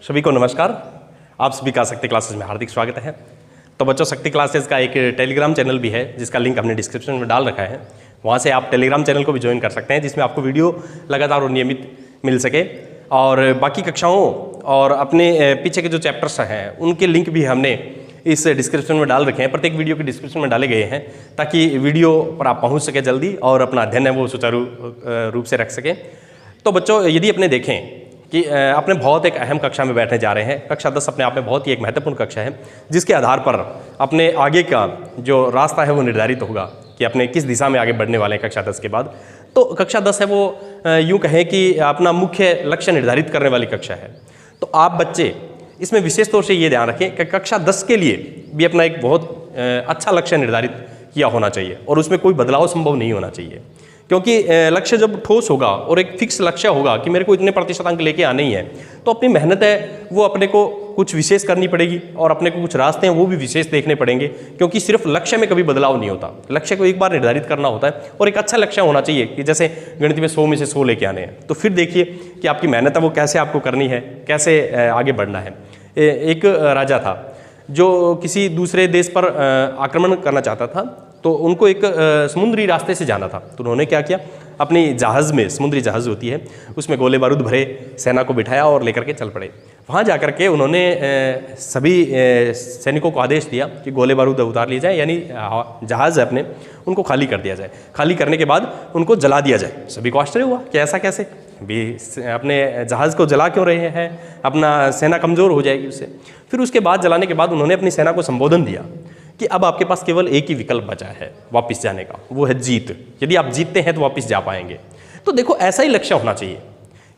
सभी को नमस्कार। आप सभी का शक्ति क्लासेस में हार्दिक स्वागत है। तो बच्चों, शक्ति क्लासेस का एक टेलीग्राम चैनल भी है जिसका लिंक हमने डिस्क्रिप्शन में डाल रखा है। वहाँ से आप टेलीग्राम चैनल को भी ज्वाइन कर सकते हैं, जिसमें आपको वीडियो लगातार और नियमित मिल सके। और बाकी कक्षाओं और अपने पीछे के जो चैप्टर्स हैं उनके लिंक भी हमने इस डिस्क्रिप्शन में डाल रखे हैं। प्रत्येक वीडियो के डिस्क्रिप्शन में डाले गए हैं ताकि वीडियो पर आप पहुँच सके जल्दी और अपना अध्ययन है वो सुचारू रूप से रख सकें। तो बच्चों, यदि अपने देखें कि अपने बहुत एक अहम कक्षा में बैठने जा रहे हैं। कक्षा 10 अपने आप में बहुत ही एक महत्वपूर्ण कक्षा है, जिसके आधार पर अपने आगे का जो रास्ता है वो निर्धारित होगा कि अपने किस दिशा में आगे बढ़ने वाले हैं कक्षा 10 के बाद। तो कक्षा 10 है वो यूँ कहें कि अपना मुख्य लक्ष्य निर्धारित करने वाली कक्षा है। तो आप बच्चे इसमें विशेष तौर से ये ध्यान रखें कि कक्षा 10 के लिए भी अपना एक बहुत अच्छा लक्ष्य निर्धारित किया होना चाहिए और उसमें कोई बदलाव संभव नहीं होना चाहिए। क्योंकि लक्ष्य जब ठोस होगा और एक फिक्स लक्ष्य होगा कि मेरे को इतने प्रतिशत अंक लेके आने ही है, तो अपनी मेहनत है वो अपने को कुछ विशेष करनी पड़ेगी और अपने को कुछ रास्ते हैं वो भी विशेष देखने पड़ेंगे। क्योंकि सिर्फ लक्ष्य में कभी बदलाव नहीं होता, लक्ष्य को एक बार निर्धारित करना होता है और एक अच्छा लक्ष्य होना चाहिए कि जैसे गणित में 100 में से 100 लेके आने हैं। तो फिर देखिए कि आपकी मेहनत है वो कैसे आपको करनी है, कैसे आगे बढ़ना है। एक राजा था जो किसी दूसरे देश पर आक्रमण करना चाहता था, तो उनको एक समुद्री रास्ते से जाना था। तो उन्होंने क्या किया, अपनी जहाज़ में, समुद्री जहाज़ होती है उसमें गोले बारूद भरे, सेना को बिठाया और लेकर के चल पड़े। वहाँ जाकर के उन्होंने सभी सैनिकों को आदेश दिया कि गोले बारूद उतार लिए जाए, यानी जहाज़ है अपने उनको खाली कर दिया जाए। खाली करने के बाद उनको जला दिया जाए। सभी को आश्चर्य हुआ कि ऐसा कैसे, भी अपने जहाज़ को जला क्यों रहे हैं, अपना सेना कमज़ोर हो जाएगी उससे। फिर उसके बाद जलाने के बाद उन्होंने अपनी सेना को संबोधन दिया कि अब आपके पास केवल एक ही विकल्प बचा है वापस जाने का, वो है जीत। यदि आप जीतते हैं तो वापस जा पाएंगे। तो देखो, ऐसा ही लक्ष्य होना चाहिए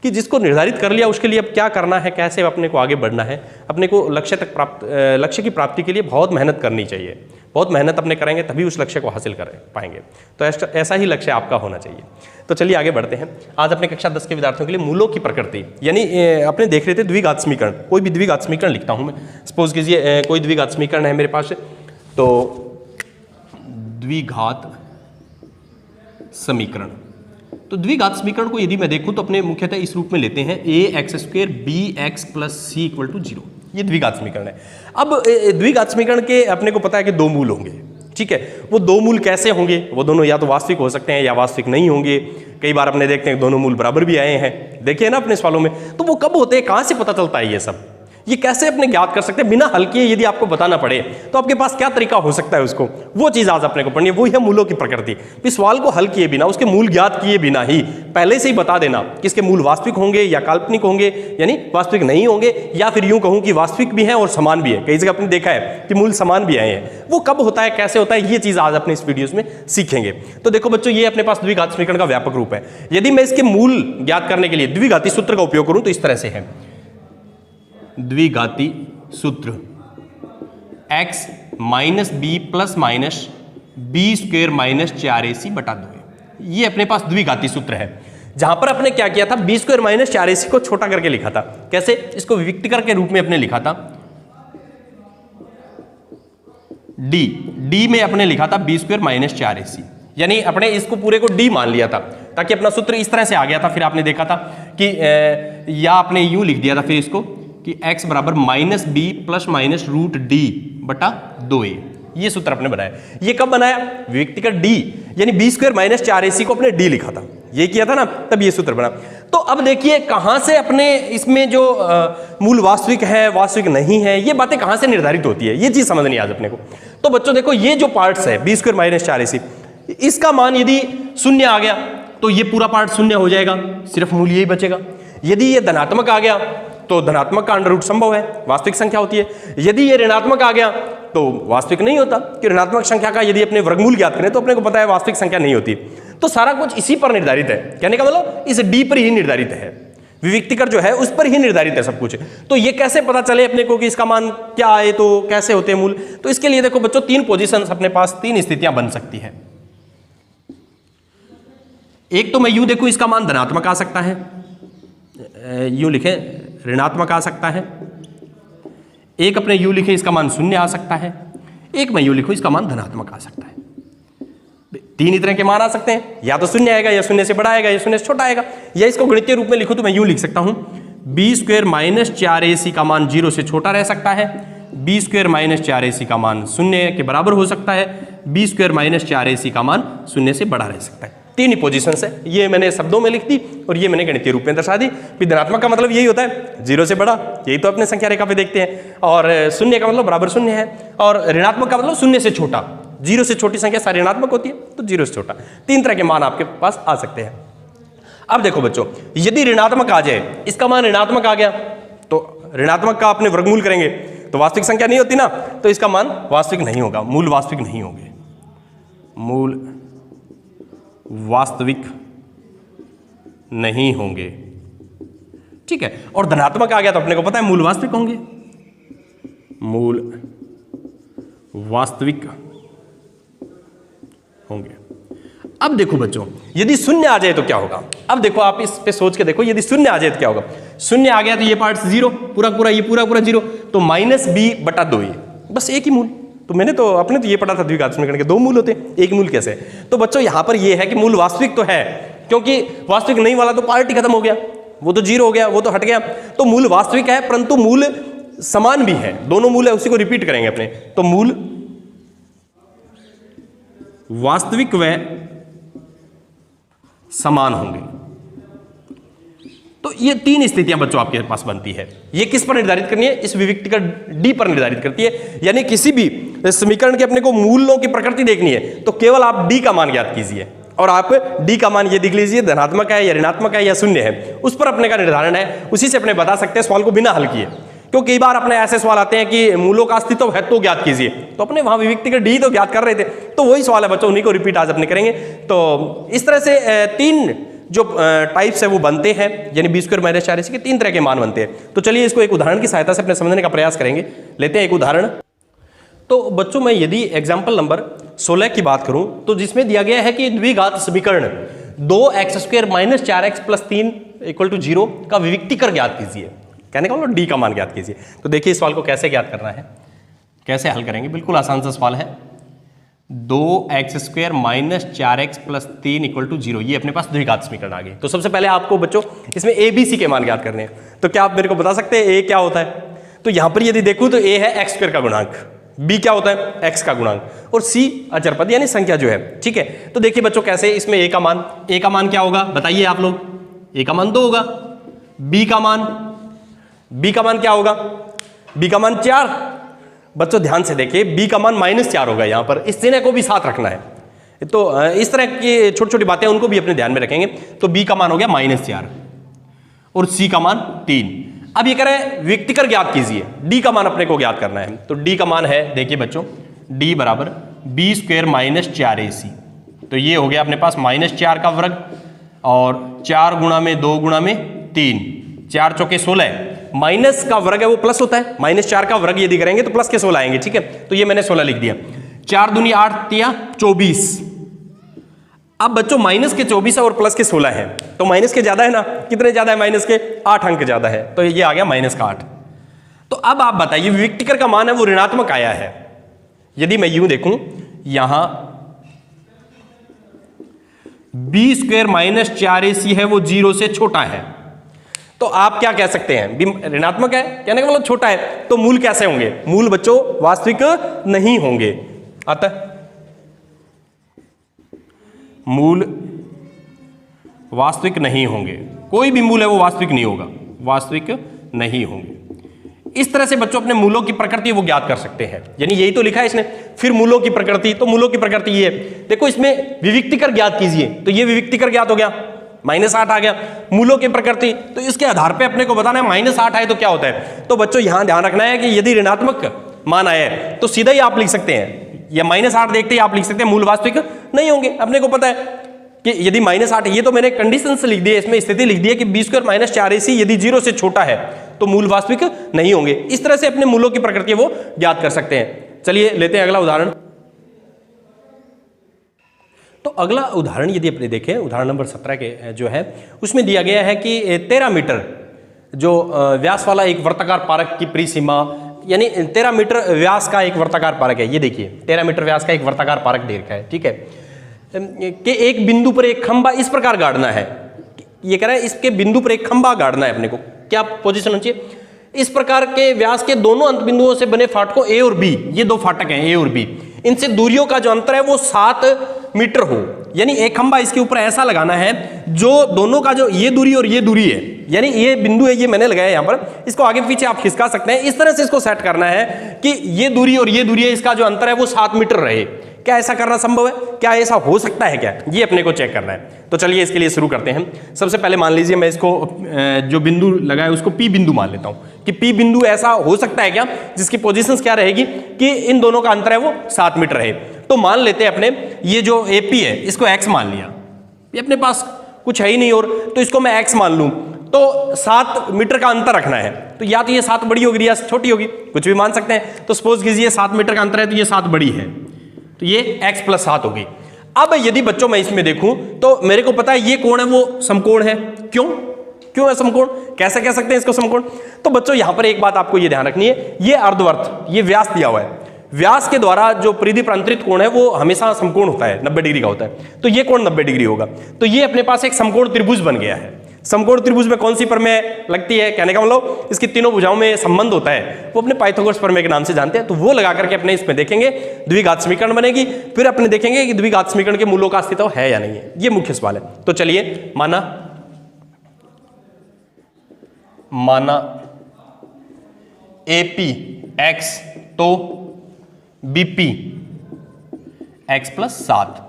कि जिसको निर्धारित कर लिया उसके लिए अब क्या करना है, कैसे अपने को आगे बढ़ना है। अपने को लक्ष्य की प्राप्ति के लिए बहुत मेहनत करनी चाहिए। बहुत मेहनत अपने करेंगे तभी उस लक्ष्य को हासिल कर पाएंगे। तो ऐसा ही लक्ष्य आपका होना चाहिए। तो चलिए आगे बढ़ते हैं। आज अपने कक्षा 10 के विद्यार्थियों के लिए मूलों की प्रकृति, यानी अपने देख रहे थे द्विघात समीकरण। कोई भी द्विघात समीकरण लिखता हूँ मैं। सपोज कीजिए कोई द्विघात समीकरण है मेरे पास, तो द्विघात समीकरण। तो द्विघात समीकरण को यदि मैं देखूं तो अपने मुख्यतः इस रूप में लेते हैं ax² bx + c = 0। ये द्विघात समीकरण है। अब द्विघात समीकरण के अपने को पता है कि दो मूल होंगे, ठीक है। वो दो मूल कैसे होंगे, वो दोनों या तो वास्तविक हो सकते हैं या वास्तविक नहीं होंगे। कई बार अपने देखते हैं दोनों मूल बराबर भी आए हैं, देखिए ना अपने सवालों में। तो वो कब होते हैं, कहाँ से पता चलता है ये सब, ये कैसे अपने ज्ञात कर सकते हैं बिना हल किए। यदि आपको बताना पड़े तो आपके पास क्या तरीका हो सकता है उसको, वो चीज़ आज अपने को पढ़नी है। वो है मूलों की प्रकृति। इस सवाल को हल किए बिना, उसके मूल ज्ञात किए बिना ही पहले से ही बता देना कि इसके मूल वास्तविक होंगे या काल्पनिक होंगे, यानी वास्तविक नहीं होंगे, या फिर यूं कहूं कि वास्तविक भी हैं और समान भी है। कई जगह आपने देखा है कि मूल समान भी आए हैं। वो कब होता है, कैसे होता है, ये चीज़ आज अपने इस वीडियोस में सीखेंगे। तो देखो बच्चों, ये अपने पास द्विघात समीकरण का व्यापक रूप है। यदि मैं इसके मूल ज्ञात करने के लिए द्विघाती सूत्र का उपयोग करूं तो इस तरह से है। द्विघाती सूत्र x - b ± b² - 4ac/2। ये अपने पास द्विघाती सूत्र है, जहां पर अपने क्या किया था, b² - 4ac को छोटा करके लिखा था। कैसे, इसको विविक्तिकर के रूप में अपने लिखा था d में अपने लिखा था b² - 4ac, यानी अपने इसको पूरे को d मान लिया था ताकि अपना सूत्र इस तरह से आ गया था। फिर आपने देखा था कि या आपने यूं लिख दिया था फिर इसको कि x बराबर -b ± √d/2a। ये सूत्र अपने बनाया। ये कब बनाया, विविक्तिकर d, यानी b² - 4ac को अपने d लिखा था, ये किया था ना, तब ये सूत्र बना। तो अब देखिए कहां से अपने इसमें जो मूल वास्तविक है, वास्तविक नहीं है, ये बातें कहां से निर्धारित होती है, ये चीज समझनी आज अपने को। तो बच्चों देखो, ये जो पार्ट्स है b² - 4ac, इसका मान यदि 0 आ गया तो ये पूरा पार्ट 0 हो जाएगा, सिर्फ मूल यही बचेगा। यदि ये धनात्मक आ गया तो धनात्मक का अंडर रूट संभव है, वास्तविक संख्या होती है। यदि ये ऋणात्मक आ गया तो वास्तविक नहीं होता, कि ऋणात्मक संख्या का यदि अपने वर्गमूल ज्ञात करें तो अपने को पता है वास्तविक संख्या नहीं होती। तो सारा कुछ इसी पर निर्धारित है, कहने का मतलब इस डी पर ही निर्धारित है, विविक्तिकर जो है उस पर ही निर्धारित है सब कुछ। तो ये कैसे पता चले अपने को कि इसका मान क्या आए, तो कैसे होते हैं मूल। तो इसके लिए देखो बच्चों, 3 पोजीशन अपने पास, 3 स्थितियां बन सकती है। एक तो मैं यूं देखूं, इसका मान धनात्मक आ सकता है, यूं लिखे ऋणात्मक आ सकता है। एक अपने यूं लिखे, इसका मान 0 आ सकता है। एक मैं यूं लिखूं, इसका मान धनात्मक आ सकता है। 3 ही तरह के मान आ सकते हैं, या तो 0 आएगा, या 0 से बड़ा आएगा, या 0 से छोटा आएगा। या इसको गणितीय रूप में लिखूं तो मैं यूं लिख सकता हूं बी स्क्वायर माइनस 4ac का मान 0 से छोटा रह सकता है, बी स्क्वायर माइनस 4ac का मान 0 के बराबर हो सकता है, बी स्क्वायर माइनस 4ac का मान 0 से बड़ा रह सकता है। तीन ही पोजीशंस है, ये मैंने शब्दों में लिख दी और ये मैंने गणितीय रूप में दर्शा दी। धनात्मक का मतलब यही होता है 0 से बड़ा, यही तो अपने संख्या रेखा पे देखते हैं, और 0 का मतलब बराबर 0 है, और ऋणात्मक का मतलब 0 से छोटा। 0 से छोटी संख्या सारी ऋणात्मक होती है, तो 0 से छोटा। तीन तरह के मान आपके पास आ सकते हैं। अब देखो बच्चों, यदि ऋणात्मक आ जाए, इसका मान ऋणात्मक आ गया तो ऋणात्मक का अपने वर्गमूल करेंगे तो वास्तविक संख्या नहीं होती ना, तो इसका मान वास्तविक नहीं होगा, मूल वास्तविक नहीं होंगे, मूल वास्तविक नहीं होंगे। ठीक है, और धनात्मक आ गया तो अपने को पता है मूल वास्तविक होंगे, मूल वास्तविक होंगे। अब देखो बच्चों, यदि शून्य आ जाए तो क्या होगा? अब देखो, आप इस पे सोच के देखो, यदि शून्य आ जाए तो क्या होगा? शून्य आ गया तो ये पार्ट 0, पूरा पूरा ये पूरा पूरा 0, तो -b/2 ये बस एक ही मूल। तो मैंने तो अपने तो ये पढ़ा था द्विघात समीकरण के दो मूल होते हैं, एक मूल कैसे? तो बच्चों यहां पर ये है कि मूल वास्तविक तो है, क्योंकि वास्तविक नहीं वाला तो पार्ट ही खत्म हो गया, वो तो 0 हो गया, वो तो हट गया। तो मूल वास्तविक है, परंतु मूल समान भी है, दोनों मूल है, उसी को रिपीट करेंगे अपने। तो मूल वास्तविक व समान होंगे। तो ये तीन स्थितियां बच्चों आपके पास बनती है। ये किस पर निर्धारित करनी है? इस विविक्ति का डी पर निर्धारित करती है। यानी किसी भी समीकरण के अपने को मूलों की प्रकृति देखनी है तो केवल आप डी का मान ज्ञात कीजिए, और आप डी का मान ये देख लीजिए धनात्मक है या ऋणात्मक है या शून्य है, उस पर अपने का निर्धारण है, उसी से अपने बता सकते हैं सवाल को बिना हल किए। क्योंकि कई बार अपने ऐसे सवाल आते हैं कि मूलों का अस्तित्व है तो ज्ञात कीजिए, तो अपने वहां विविक्ति का डी तो ज्ञात कर रहे थे, तो वही सवाल है बच्चों, उन्हीं को रिपीट आज अपने करेंगे। तो इस तरह से तीन जो टाइप्स है वो बनते हैं, यानी बी स्क्वायर माइनस 4ac के तीन तरह के मान बनते हैं। तो चलिए इसको एक उदाहरण की सहायता से अपने समझने का प्रयास करेंगे। लेते हैं एक उदाहरण। तो बच्चों मैं यदि एग्जाम्पल नंबर 16 की बात करूं तो जिसमें दिया गया है कि द्विघात समीकरण 2x² माइनस 4x प्लस 3 = 0 का विविक्तिकर ज्ञात कीजिए। कहने का मतलब डी का मान ज्ञात कीजिए। तो देखिए इस सवाल को कैसे ज्ञात करना है, कैसे हल करेंगे। बिल्कुल आसान सा सवाल है। 2x² माइनस 4x प्लस 3 = 0, ये अपने पास द्विघात समीकरण आ गए। तो सबसे पहले आपको बच्चों इसमें a b c के मान ज्ञात करने हैं। तो क्या आप मेरे को बता सकते हैं a क्या होता है? तो यहां पर यदि देखूं तो a है x² का गुणांक, b क्या होता है? x का गुणांक, और c अचर पद यानी संख्या जो है। ठीक है, तो देखिए बच्चों कैसे, इसमें a का मान क्या होगा बताइए आप लोग? a का मान 2 होगा। b का मान क्या होगा? b का मान 4। बच्चों ध्यान से देखिए, b का मान -4 होगा। यहां पर इस चिन्ह को भी साथ रखना है। तो इस तरह की छोटी छोटी बातें उनको भी अपने ध्यान में रखेंगे। तो b का मान हो गया -4 और c का मान 3। अब ये करें विविक्तिकर ज्ञात कीजिए, d का मान अपने को ज्ञात करना है। तो d का मान है, देखिए बच्चों, d बराबर b² माइनस 4ac। तो ये हो गया अपने पास -4 का वर्ग, और 4 गुणा में 2 गुणा में 3, 4 चौके 16। माइनस का वर्ग है वो प्लस होता है, -4 का वर्ग यदि करेंगे तो प्लस के 16 आएंगे। ठीक है, तो ये मैंने 16 लिख दिया। 4 दूनी 8 तिया 24। अब बच्चों माइनस के 24 है और प्लस के 16 है, तो माइनस के ज्यादा है ना? कितने ज्यादा है माइनस के? 8 अंक ज्यादा है, तो ये आ गया -8। तो अब आप बताइए विविक्तिकर का मान है वो ऋणात्मक आया है। यदि मैं यूं देखूं, यहां b² माइनस 4ac है वो 0 से छोटा है, तो आप क्या कह सकते हैं? ऋणात्मक है, कहने का मतलब छोटा है, तो मूल कैसे होंगे? मूल बच्चों वास्तविक नहीं होंगे। अतः मूल वास्तविक नहीं होंगे, कोई भी मूल है वो वास्तविक नहीं होगा, वास्तविक नहीं होंगे। इस तरह से बच्चों अपने मूलों की प्रकृति वो ज्ञात कर सकते हैं। यानी यही तो लिखा है इसने, फिर मूलों की प्रकृति। तो मूलों की प्रकृति ये देखो, इसमें विविक्तिकर ज्ञात कीजिए, तो ये विविक्तिकर ज्ञात हो गया, -8 आ गया। मूलों की प्रकृति, तो इसके आधार पे अपने को बताना है -8 आए तो क्या होता है। तो बच्चों यहां ध्यान रखना है कि यदि ऋणात्मक मान आया है तो सीधा ही आप लिख सकते हैं, या -8 देखते ही आप लिख सकते हैं मूल वास्तविक नहीं होंगे। अपने को पता है कि यदि -8, ये तो मैंने कंडीशन से लिख दी है, इसमें स्थिति लिख दी है कि b² माइनस 4ac यदि 0 से छोटा है तो मूल वास्तविक नहीं होंगे। इस तरह से अपने मूलों की प्रकृति वो ज्ञात कर सकते हैं। चलिए लेते हैं अगला उदाहरण। तो अगला उदाहरण यदि अपने देखें, उदाहरण नंबर 17 के जो है उसमें दिया गया है कि 13 मीटर जो व्यास वाला एक वर्ताकार पारक की परिसीमा, यानी 13 मीटर व्यास का एक वर्ताकार पारक है। ये देखिए 13 मीटर व्यास का एक वर्ताकार पारक दे रखा है। ठीक है, कि एक बिंदु पर एक खंबा इस प्रकार गाड़ना है। ये कह रहा है इसके बिंदु पर एक खंबा गाड़ना है अपने को। क्या पोजीशन होनी चाहिए, इस प्रकार के व्यास के दोनों अंत बिंदुओं से बने फाटकों ए और बी, ये दो फाटक हैं ए और बी, इनसे दूरियों का जो अंतर है वो 7 मीटर हो। यानी एक खंभा इसके ऊपर ऐसा लगाना है जो दोनों का जो ये दूरी और ये दूरी है, यानी ये बिंदु है, ये मैंने लगाया यहाँ पर, इसको आगे पीछे आप खिसका सकते हैं, इस तरह से इसको सेट करना है कि ये दूरी और ये दूरी है, इसका जो अंतर है वो 7 मीटर रहे। क्या ऐसा करना संभव है? क्या ऐसा हो सकता है? क्या ये अपने को चेक करना है। तो चलिए इसके लिए शुरू करते हैं। सबसे पहले मान लीजिए मैं इसको जो बिंदु लगाया उसको पी बिंदु मान लेता हूँ कि पी बिंदु ऐसा हो सकता है क्या जिसकी पोजीशंस क्या रहेगी कि इन दोनों का अंतर है वो 7 मीटर रहे। तो मान लेते हैं अपने ये जो AP है इसको x मान लिया, ये अपने पास कुछ है ही नहीं और, तो इसको मैं x मान लूँ तो 7 मीटर का अंतर रखना है। तो या तो ये 7 बड़ी होगी या छोटी होगी, कुछ भी मान सकते हैं। तो सपोज कीजिए 7 मीटर का अंतर है तो ये 7 बड़ी है, तो ये x + 7 होगी। अब यदि बच्चों मैं इसमें देखूं तो मेरे को पता है ये कोण है वो समकोण है। क्यों है समकोण? कैसे कह सकते हैं इसको समकोण? तो बच्चों यहां पर एक बात आपको ये ध्यान रखनी है, ये अर्धवर्त, ये व्यास दिया हुआ है, व्यास के द्वारा जो परिधि पर अंतरित कोण है वो हमेशा समकोण होता है, 90 डिग्री का होता है। तो ये कोण 90 डिग्री होगा। तो ये अपने पास एक समकोण त्रिभुज बन गया है। समकोण त्रिभुज में कौन सी प्रमेय लगती है? कहने का मतलब इसकी तीनों भुजाओं में संबंध होता है, वो अपने पाइथागोरस प्रमेय के नाम से जानते हैं। तो वो लगा करके अपने इसमें देखेंगे द्विघात समीकरण बनेगी, फिर अपने देखेंगे कि द्विघात समीकरण के मूलों का अस्तित्व है या नहीं है। ये मुख्य सवाल है। तो चलिए माना AP x तो BP x + 7,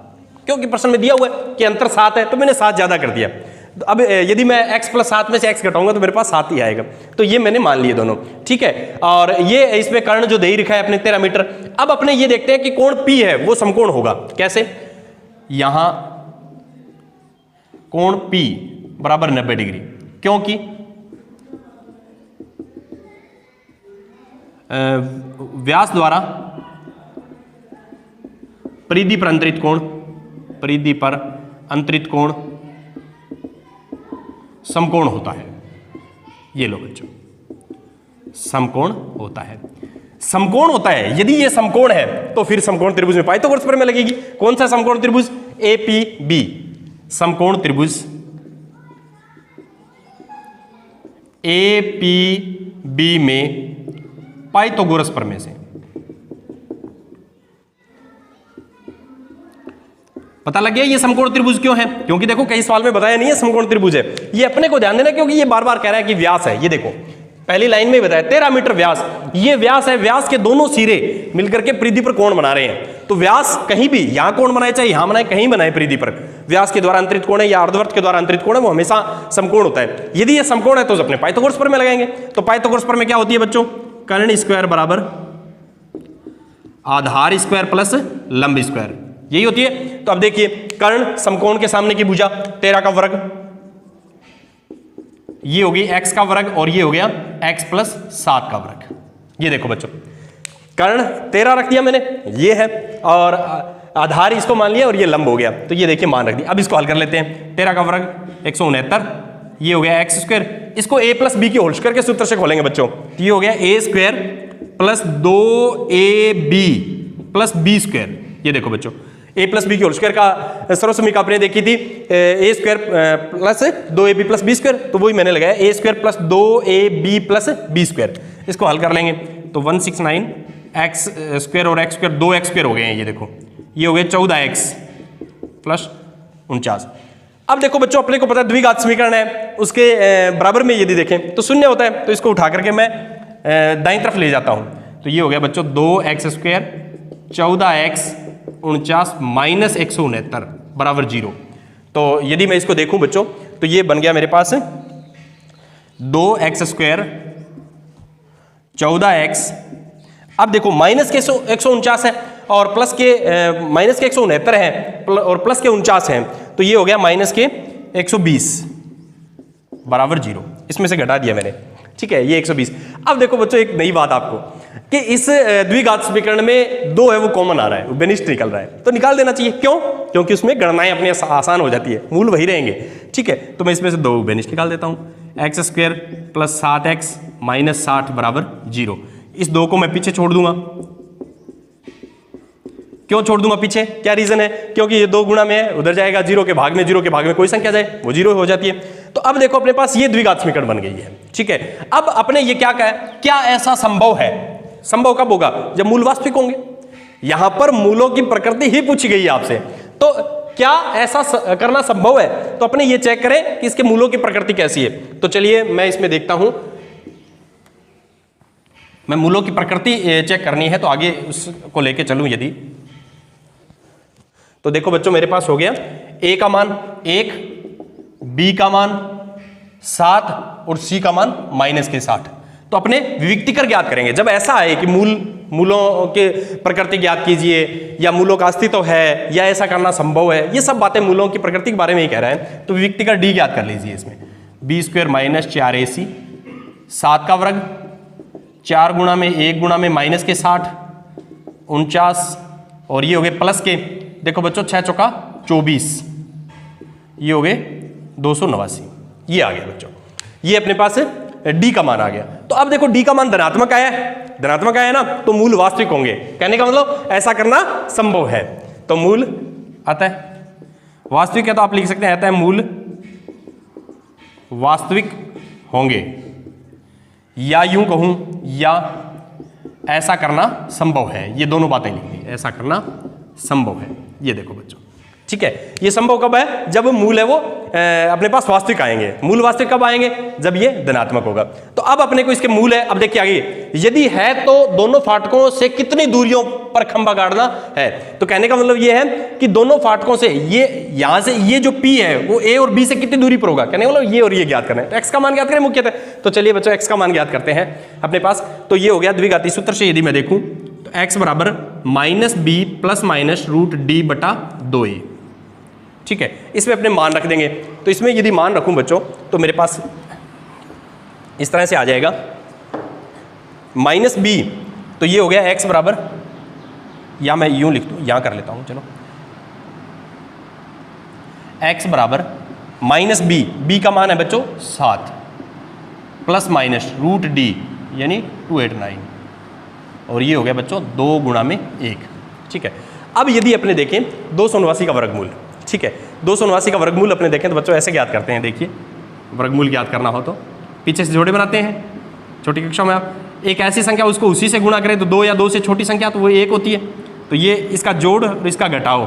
क्योंकि प्रश्न में दिया हुआ है कि अंतर 7 है तो मैंने 7 ज्यादा कर दिया। तो अब यदि मैं x + 7 में से x घटाऊंगा तो मेरे पास 7 ही आएगा। तो ये मैंने मान लिए दोनों, ठीक है। और ये इसमें कर्ण जो दे ही रखा है अपने 13 मीटर। अब अपने ये देखते हैं कि कोण P है वो समकोण होगा। कैसे? यहां कोण P बराबर 90 डिग्री, क्योंकि व्यास द्वारा परिधि पर अंतरित कोण समकोण होता है। ये लो बच्चों, समकोण होता है, समकोण होता है। यदि ये समकोण है तो फिर समकोण त्रिभुज में पाइथागोरस प्रमेय लगेगी। कौन सा समकोण त्रिभुज? APB समकोण त्रिभुज, APB में पाइथागोरस प्रमेय से पता लग गया ये समकोण त्रिभुज क्यों है। क्योंकि देखो कई सवाल में बताया नहीं है समकोण त्रिभुज है, ये अपने को ध्यान देना क्योंकि ये बार बार कह रहा है कि व्यास है। ये देखो पहली लाइन में ही बताया 13 मीटर व्यास, ये व्यास है, व्यास के दोनों सिरे मिलकर के परिधि पर कोण बना रहे हैं। तो व्यास कहीं भी यहां कोण बनाए चाहे यहां बनाए, कहीं बनाए परिधि पर, व्यास के द्वारा अंतरित कोण है या अर्धवर्त के द्वारा अंतरित कोण है वो हमेशा समकोण होता है। यदि ये समकोण है तो अपने पाइथागोरस प्रमेय लगाएंगे। तो पाइथागोरस प्रमेय क्या होती है बच्चों? कर्ण स्क्वायर बराबर आधार स्क्वायर प्लस लंब स्क्वायर, यही होती है। तो अब देखिए कर्ण समकोण के सामने की भुजा 13 का वर्ग, ये हो गई x का वर्ग और ये हो गया x + 7 का वर्ग। ये देखो बच्चों कर्ण 13 रख दिया मैंने, ये है, और आधार इसको मान लिया और ये लंब हो गया। तो ये देखिए मान रख दिया। अब इसको हल कर लेते हैं। 13 का वर्ग 169, ये हो गया x स्क्वायर, इसको a + b के होल स्क्वायर के सूत्र से खोलेंगे बच्चों। ये हो गया a² + 2ab + b स्क्वायर। ये देखो बच्चों a + b के होल स्क्वायर का सर्वसमीका आपने देखी थी, a² + 2ab + b स्क्वायर, तो वही मैंने लगाया a² + 2ab + b स्क्वायर। इसको हल कर लेंगे तो 169 x² और x² 2x² हो गए हैं। ये देखो ये हो गए 14x + 49। अब देखो बच्चों अपने को पता है द्विघात समीकरण है, उसके बराबर में यदि देखें तो शून्य होता है, तो इसको उठा करके मैं दाईं तरफ ले जाता हूं। तो ये हो गया बच्चों 2x² 14x 49 - 169 बराबर 0। तो यदि मैं इसको देखूं बच्चों तो ये बन गया मेरे पास 2x² 14x, अब देखो माइनस के 149 है और प्लस के माइनस के 169 है और प्लस के 49 है, तो ये हो गया माइनस के 120 बराबर 0। इसमें से घटा दिया मैंने, ठीक है, ये 120। अब देखो बच्चों एक नई बात आपको कि इस द्विघात समीकरण में 2 है वो कॉमन आ रहा है, वो बेनिष्ठ निकल रहा है, तो निकाल देना चाहिए। क्यों? क्योंकि उसमें गणनाएं अपने आसान हो जाती है, मूल वही रहेंगे, ठीक है। तो मैं इसमें से 2 बेनिष्ठ निकाल देता हूं। x² + 7x - 60 बराबर 0। इस 2 को मैं पीछे छोड़ दूंगा। क्यों छोड़ दूंगा पीछे? क्या रीजन है? क्योंकि ये 2 गुणा में है, उधर जाएगा 0 के भाग में, 0 के भाग में कोई संख्या जाए वो 0 हो जाती है। तो अब देखो अपने पास ये द्विघात समीकरण बन गई है, ठीक है। अब अपने ये क्या कहा, क्या ऐसा संभव है, संभव कब होगा, जब मूल वास्तविक होंगे। यहां पर मूलों की प्रकृति ही पूछी गई है आपसे, तो क्या ऐसा करना संभव है, तो अपने ये चेक करें कि इसके मूलों की प्रकृति कैसी है। तो चलिए मैं इसमें देखता हूं, मैं मूलों की प्रकृति चेक करनी है तो आगे उसको लेके चलूं यदि, तो देखो बच्चों मेरे पास हो गया a का मान 1, b का मान 7 और c का मान -60। तो अपने विविक्तिकर ज्ञात करेंगे। जब ऐसा आए कि मूलों के प्रकृति ज्ञात कीजिए या मूलों का अस्तित्व है या ऐसा करना संभव है, ये सब बातें मूलों की प्रकृति के बारे में ही कह रहा है, तो विविक्तिकर d ज्ञात कर लीजिए। इसमें b² - 4ac 7 का वर्ग 4 गुणा में 1 गुणा में -60 49 और ये हो गए प्लस के, देखो बच्चों 6 चौका 24, ये हो गए 289, ये आ गया बच्चों, ये अपने पास डी का मान आ गया। तो अब देखो डी का मान धनात्मक आया है, धनात्मक आया ना, तो मूल वास्तविक होंगे। कहने का मतलब ऐसा करना संभव है, तो मूल अतः वास्तविक है, तो आप लिख सकते हैं अतः मूल वास्तविक होंगे, या यूं कहूं या ऐसा करना संभव है। ये दोनों बातें लिख दी, ऐसा करना संभव है। ये देखो बच्चों, ठीक है, ये संभव कब है, जब मूल है वो अपने पास वास्तविक आएंगे। मूल वास्तविक कब आएंगे, जब ये धनात्मक होगा। तो अब अपने को इसके मूल है, अब देखिए आगे, यदि है तो दोनों फाटकों से कितनी दूरियों पर खंभा गाड़ना है। तो कहने का मतलब ये है कि दोनों फाटकों से, ये यहां से ये जो P है वो A और B से कितनी दूरी पर होगा, कहने का मतलब ये और ये ज्ञात करना है। तो x का मान ज्ञात करें मुख्यतः, तो चलिए बच्चों x का मान ज्ञात करते हैं अपने पास। तो ये हो गया द्विघाती सूत्र से यदि मैं देखूं तो x बराबर -b ± √d/2a, ठीक है। इसमें अपने मान रख देंगे। तो इसमें यदि मान रखूं बच्चों तो मेरे पास इस तरह से आ जाएगा -b, तो ये हो गया x बराबर, या मैं यूं लिख दूं, यहां कर लेता हूं, चलो x बराबर -b, b का मान है बच्चों 7 ± √d यानी 289, और ये हो गया बच्चों 2 गुणा में 1, ठीक है। अब यदि अपने देखें 279 का वर्गमूल, ठीक है, 279 का वर्गमूल अपने देखें तो बच्चों ऐसे ज्ञात करते हैं। देखिए वर्गमूल ज्ञात करना हो तो पीछे से जोड़े बनाते हैं छोटी कक्षा में। आप एक ऐसी संख्या उसको उसी से गुणा करें तो 2 या 2 से छोटी संख्या तो वो 1 होती है, तो ये इसका जोड़ और इसका घटाओ।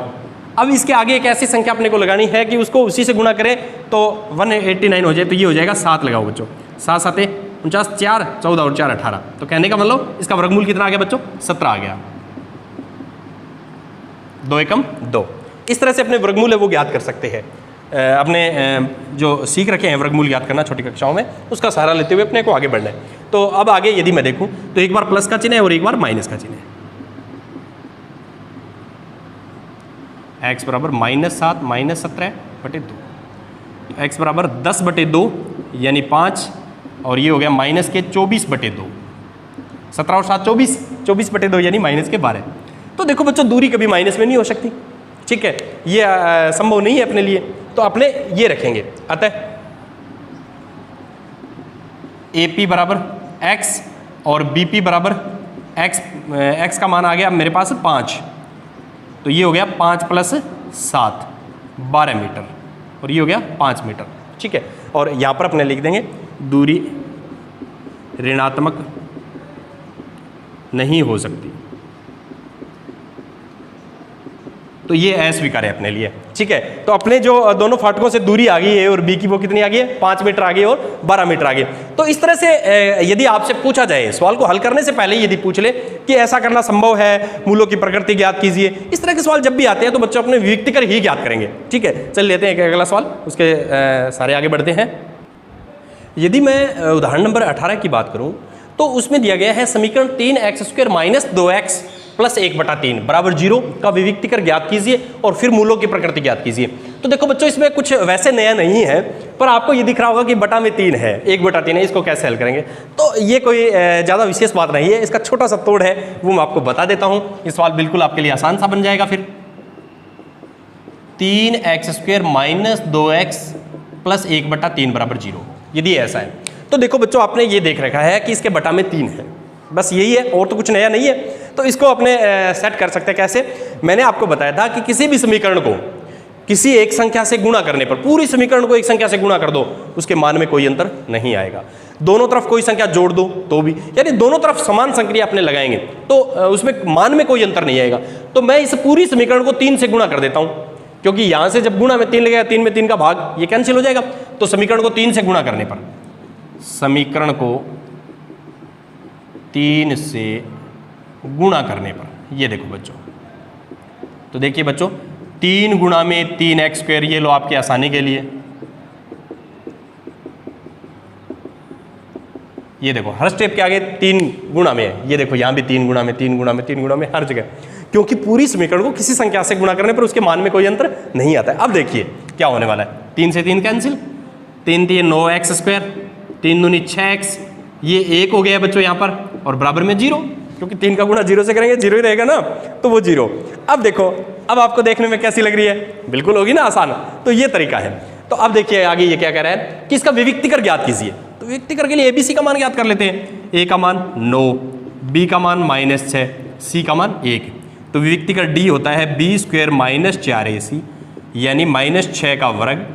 अब इसके आगे एक ऐसी संख्या अपने को लगानी है कि उसको उसी से गुणा करें तो 189 हो जाए, तो ये हो जाएगा 7 लगाओ बच्चों, 7 7 49, 4 14 और 4 18। तो कहने का मतलब इसका वर्गमूल कितना आ गया बच्चों, 17 आ गया, 2 एकम 2। इस तरह से अपने वर्गमूल है वो ज्ञात कर सकते हैं। अपने जो सीख रखे हैं वर्गमूल ज्ञात करना छोटी कक्षाओं में, उसका सहारा लेते हुए अपने को आगे बढ़ना है। तो अब आगे यदि मैं देखूं तो एक बार प्लस का चिन्ह है और एक बार माइनस का चिन्ह है। x बराबर -7 -17/2, x बराबर 10/2 यानी 5, और ये हो गया -24/2, 17 और 7 24, 24/2 यानी -12। तो देखो बच्चों दूरी कभी माइनस में नहीं हो सकती, ठीक है, ये संभव नहीं है अपने लिए। तो अपने ये रखेंगे, अतः AP बराबर x और BP बराबर x का मान आ गया मेरे पास 5, तो ये हो गया 5 + 7 12 मीटर, और ये हो गया 5 मीटर, ठीक है। और यहाँ पर अपने लिख देंगे दूरी ऋणात्मक नहीं हो सकती, तो ये अस्वीकार है अपने लिए, ठीक है। तो अपने जो दोनों फाटकों से दूरी आ गई है और बी की वो कितनी आ गई है, 5 मीटर आ गई और 12 मीटर आ गई। तो इस तरह से यदि आपसे पूछा जाए, सवाल को हल करने से पहले यदि पूछ ले कि ऐसा करना संभव है, मूलों की प्रकृति ज्ञात कीजिए, इस तरह के सवाल जब भी आते हैं तो बच्चों अपने विविक्तिकर ही ज्ञात करेंगे, ठीक है। चल लेते हैं अगला सवाल, उसके सारे आगे बढ़ते हैं। यदि मैं उदाहरण नंबर 18 की बात करूँ तो उसमें दिया गया है समीकरण 3x² - 2x + 1/3 बराबर 0 का विविक्तिकर ज्ञात कीजिए और फिर मूलों की प्रकृति ज्ञात कीजिए। तो देखो बच्चों इसमें कुछ वैसे नया नहीं है, पर आपको ये दिख रहा होगा कि बटा में 3 है, 1/3 है, इसको कैसे हल करेंगे। तो ये कोई ज़्यादा विशेष बात नहीं है, इसका छोटा सा तोड़ है वो मैं आपको बता देता हूँ। ये सवाल बिल्कुल आपके लिए आसान सा बन जाएगा। फिर 3x² - 2x + 1/3 बराबर 0, यदि ऐसा है तो देखो बच्चों आपने ये देख रखा है कि इसके बटा में 3 है, बस यही है और तो कुछ नया नहीं है। तो इसको अपने सेट कर सकते हैं कैसे, मैंने आपको बताया था कि किसी भी समीकरण को किसी एक संख्या से गुणा करने पर, पूरी समीकरण को एक संख्या से गुणा कर दो, उसके मान में कोई अंतर नहीं आएगा। दोनों तरफ कोई संख्या जोड़ दो तो भी, यानी दोनों तरफ समान संक्रिया अपने लगाएंगे तो उसमें मान में कोई अंतर नहीं आएगा। तो मैं इस पूरी समीकरण को 3 से गुणा कर देता हूं, क्योंकि यहां से जब गुणा में 3 लगेगा, 3 में 3 का भाग, ये कैंसिल हो जाएगा। तो समीकरण को 3 से गुणा करने पर, समीकरण को 3 से गुणा करने पर, ये देखो बच्चों, तो देखिए बच्चों 3 गुणा में 3x², ये लो आपकी आसानी के लिए, ये देखो हर स्टेप के आगे 3 गुणा में है, ये देखो यहां भी 3 गुणा में 3 गुणा में 3 गुणा में, हर जगह, क्योंकि पूरी समीकरण को किसी संख्या से गुणा करने पर उसके मान में कोई अंतर नहीं आता है। अब देखिए क्या होने वाला है, 3 से 3 कैंसिल, 3 3 9x², 3 दूनी 6x, ये 1 हो गया बच्चों यहाँ पर, और बराबर में 0, क्योंकि 3 का गुणा 0 से करेंगे 0 ही रहेगा ना, तो वो 0। अब देखो, अब आपको देखने में कैसी लग रही है, बिल्कुल होगी ना आसान। तो ये तरीका है। तो अब देखिए आगे ये क्या कह रहा है कि इसका विविक्तिकर ज्ञात कीजिए। तो विविक्तिकर के लिए ABC का मान ज्ञात कर लेते हैं। A का मान 9, B का मान -6, C का मान 1। तो विविक्तिकर D होता है B² - 4AC, यानी -6 का वर्ग,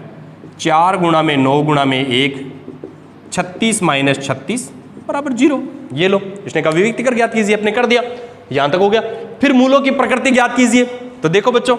4 गुणा में 9 गुणा में 1, 36 - 36 बराबर 0। ये लो, इसने कहा विविक्तिकर ज्ञात कीजिए, अपने कर दिया, यहां तक हो गया। फिर मूलों की प्रकृति ज्ञात कीजिए। तो देखो बच्चों,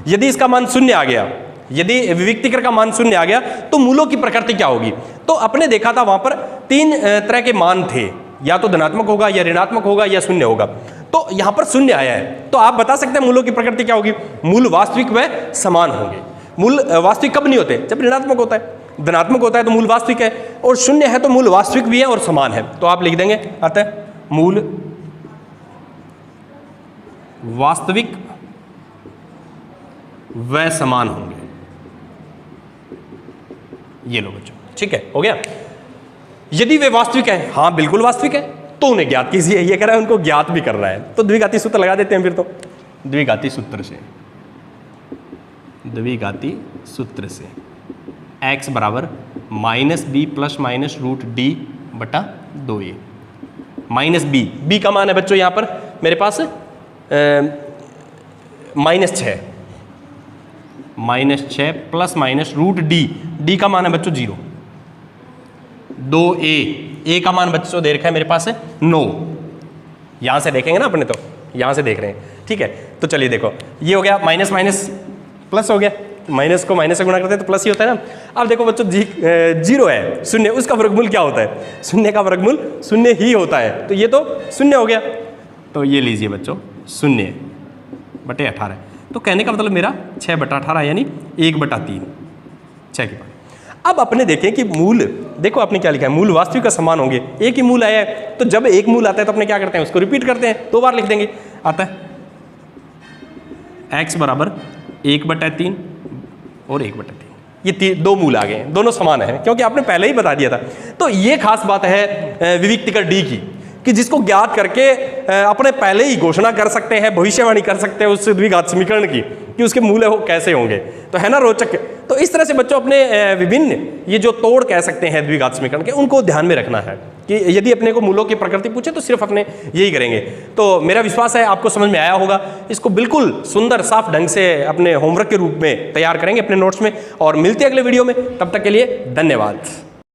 यदि इसका मान 0 आ गया, यदि विविक्तिकर का मान 0 आ गया, तो मूलों की प्रकृति क्या होगी। तो अपने देखा था वहां पर 3 तरह के मान थे, या तो धनात्मक होगा, या ऋणात्मक होगा, या 0 होगा। तो यहां पर 0 आया है, तो आप बता सकते हैं मूलों की प्रकृति क्या होगी। मूल वास्तविक व समान होंगे। मूल वास्तविक कब नहीं होते, जब ऋणात्मक होता है। धनात्मक होता है तो मूल वास्तविक है, और 0 है तो मूल वास्तविक भी है और समान है। तो आप लिख देंगे अतः मूल वास्तविक व समान होंगे। ये लो बच्चों, ठीक है, हो गया। यदि वे वास्तविक है, हाँ बिल्कुल वास्तविक है, तो उन्हें ज्ञात कीजिए। ये कह रहा है उनको ज्ञात भी करना है, तो द्विघाती सूत्र लगा देते हैं। फिर तो द्विघाती सूत्र से, द्विघाती सूत्र से x बराबर -b + -√d बटा 2a। -b का मान है बच्चों यहाँ पर मेरे पास -6, -6 + -√d, d का मान है बच्चों 0। 2a का मान बच्चों दे रखा है मेरे पास है 9। यहां से देखेंगे ना अपने, तो यहां से देख रहे हैं, ठीक है। तो चलिए देखो, ये हो गया माइनस माइनस प्लस हो गया, माइनस को माइनस से गुणा करते हैं तो प्लस ही होता है ना। अब देखो बच्चों 0 है, 0, उसका वर्गमूल क्या होता है, 0 का वर्गमूल 0 ही होता है, तो ये तो 0 हो गया। तो ये लीजिए बच्चों 0/18। तो कहने का मतलब मेरा 6/18 यानी 1/3, 6 के बाद। अब अपने देखें कि मूल, देखो आपने क्या लिखा है, मूल वास्तविक का समान होंगे। एक ही मूल आया है, तो जब एक मूल आता है तो अपने क्या करते हैं, उसको रिपीट करते हैं, 2 बार लिख देंगे। आता है x बराबर 1/3 और 1/3, ये 2 मूल आ गए हैं, दोनों समान है, क्योंकि आपने पहले ही बता दिया था। तो ये खास बात है विविक्तिकर D की, कि जिसको ज्ञात करके अपने पहले ही घोषणा कर सकते हैं, भविष्यवाणी कर सकते हैं उस द्विघात समीकरण की कि उसके मूल्य हो कैसे होंगे। तो है ना रोचक। तो इस तरह से बच्चों अपने विभिन्न ये जो तोड़ कह सकते हैं द्विघात समीकरण के, उनको ध्यान में रखना है कि यदि अपने को मूलों की प्रकृति पूछे तो सिर्फ अपने यही करेंगे। तो मेरा विश्वास है आपको समझ में आया होगा। इसको बिल्कुल सुंदर साफ ढंग से अपने होमवर्क के रूप में तैयार करेंगे अपने नोट्स में, और मिलते हैं अगले वीडियो में। तब तक के लिए धन्यवाद।